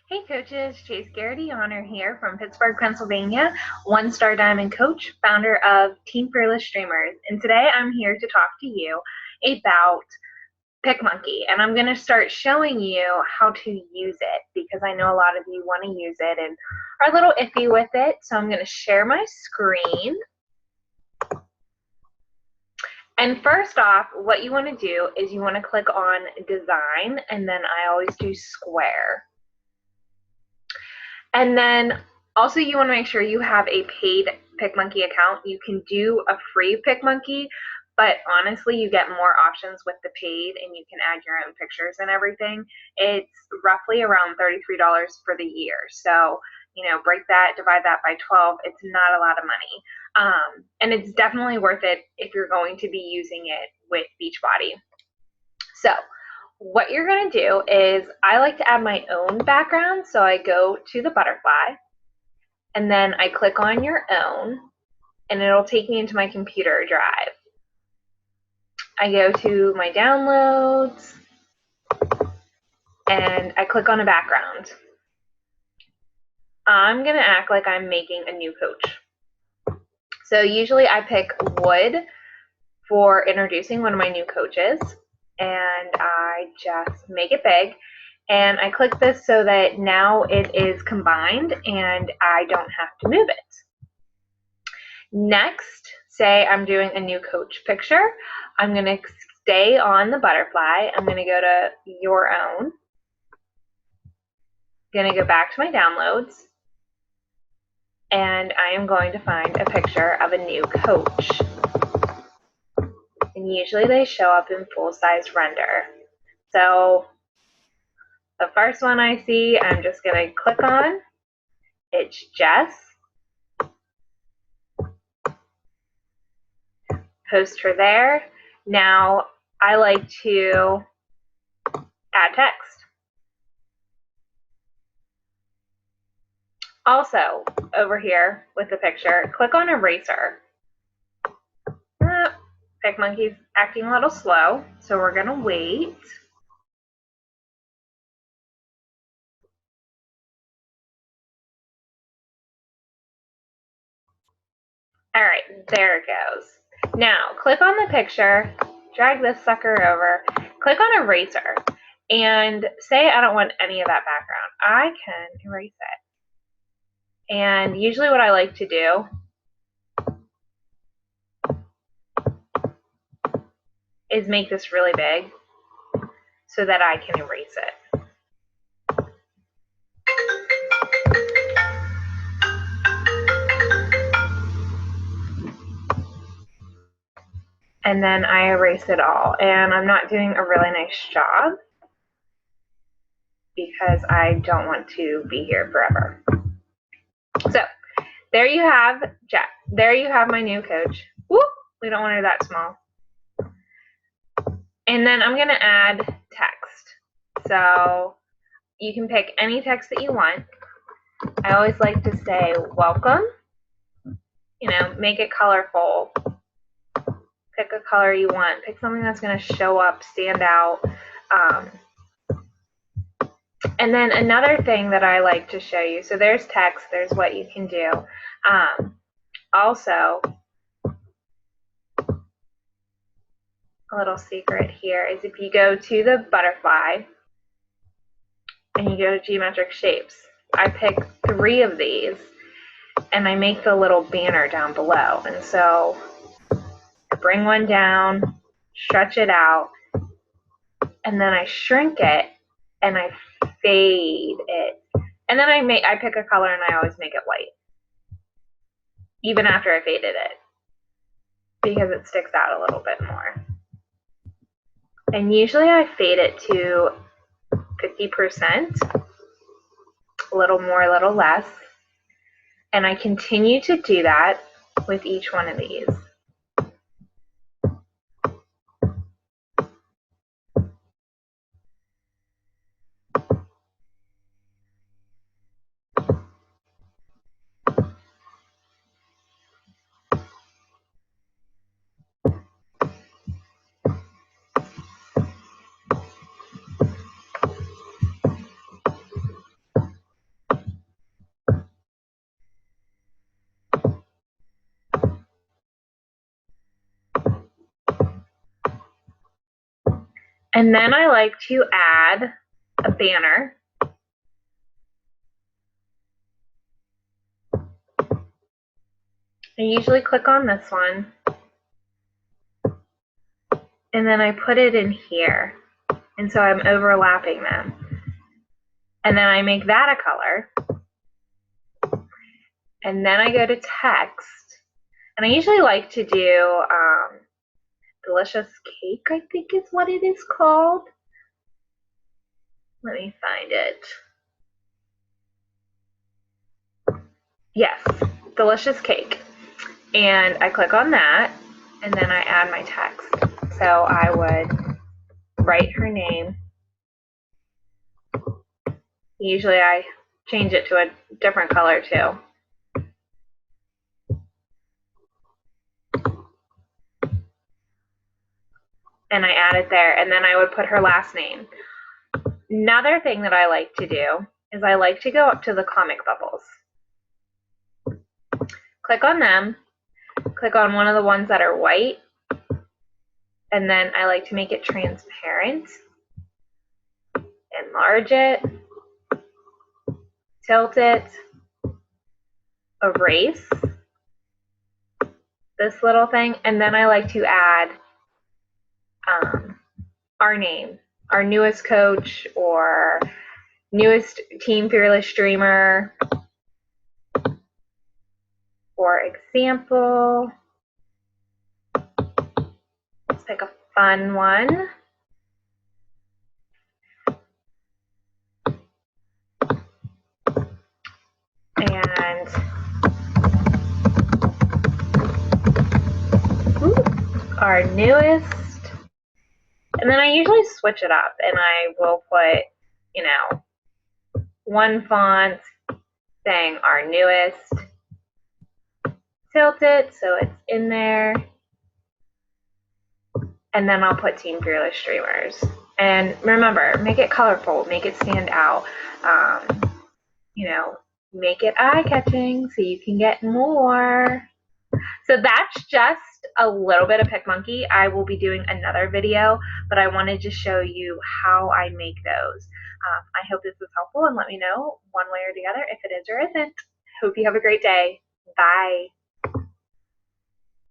Hey coaches, Chase Garrity Honor here from Pittsburgh, Pennsylvania, one-star diamond coach, founder of Team Fearless Streamers. And today I'm here to talk to you about PicMonkey. And I'm going to start showing you how to use it because I know a lot of you want to use it and are a little iffy with it. So I'm going to share my screen. And first off, what you want to do is you want to click on design, and then I always do square. And then also you want to make sure you have a paid PicMonkey account. You can do a free PicMonkey, but honestly you get more options with the paid and you can add your own pictures and everything. It's roughly around $33 for the year. So, break that, divide that by 12. It's not a lot of money. And it's definitely worth it if you're going to be using it with Beachbody. So what you're going to do is I like to add my own background. So I go to the butterfly and then I click on your own and it'll take me into my computer drive. I go to my downloads and I click on a background. I'm going to act like I'm making a new coach. So usually I pick wood for introducing one of my new coaches, and I just make it big. And I click this so that now it is combined and I don't have to move it. Next, say I'm doing a new coach picture. I'm going to stay on the butterfly. I'm going to go to your own. I'm going to go back to my downloads. And I am going to find a picture of a new coach. And usually they show up in full-size render. So the first one I see, I'm just going to click on. It's Jess. Post her there. Now I like to add text. Also, over here with the picture, click on eraser. PicMonkey's acting a little slow, so we're going to wait. All right, there it goes. Now, click on the picture, drag this sucker over, click on eraser, and say I don't want any of that background. I can erase it. And usually what I like to do is make this really big so that I can erase it. And then I erase it all. And I'm not doing a really nice job because I don't want to be here forever. So there you have Jack. There you have my new coach. Whoop, we don't want her that small. And then I'm going to add text. So you can pick any text that you want. I always like to say welcome. Make it colorful. Pick a color you want. Pick something that's going to show up, stand out. And then another thing that I like to show you, so there's text, there's what you can do. Also, a little secret here is if you go to the butterfly and you go to geometric shapes, I pick 3 of these and I make the little banner down below. And so I bring one down, stretch it out, and then I shrink it and I fade it. And then I pick a color and I always make it white, even after I faded it, because it sticks out a little bit more. And usually I fade it to 50%, a little more, a little less. And I continue to do that with each one of these. And then I like to add a banner. I usually click on this one, and then I put it in here, and so I'm overlapping them. And then I make that a color, and then I go to text, and I usually like to do delicious cake, I think is what it is called. Let me find it. Yes, delicious cake. And I click on that, and then I add my text. So I would write her name. Usually I change it to a different color too. And I add it there, and then I would put her last name. Another thing that I like to do is I like to go up to the comic bubbles. Click on them, click on one of the ones that are white, and then I like to make it transparent. Enlarge it, tilt it, erase this little thing, and then I like to add our name, our newest coach or newest Team Fearless streamer. For example, let's pick a fun one. And our newest. And then I usually switch it up, and I will put, you know, one font saying our newest, tilt it so it's in there, and then I'll put Team Fearless Streamers. And remember, make it colorful, make it stand out, you know, make it eye-catching so you can get more. So that's just a little bit of PicMonkey. I will be doing another video, but I wanted to show you how I make those. I hope this was helpful, and let me know one way or the other if it is or isn't. Hope you have a great day. Bye.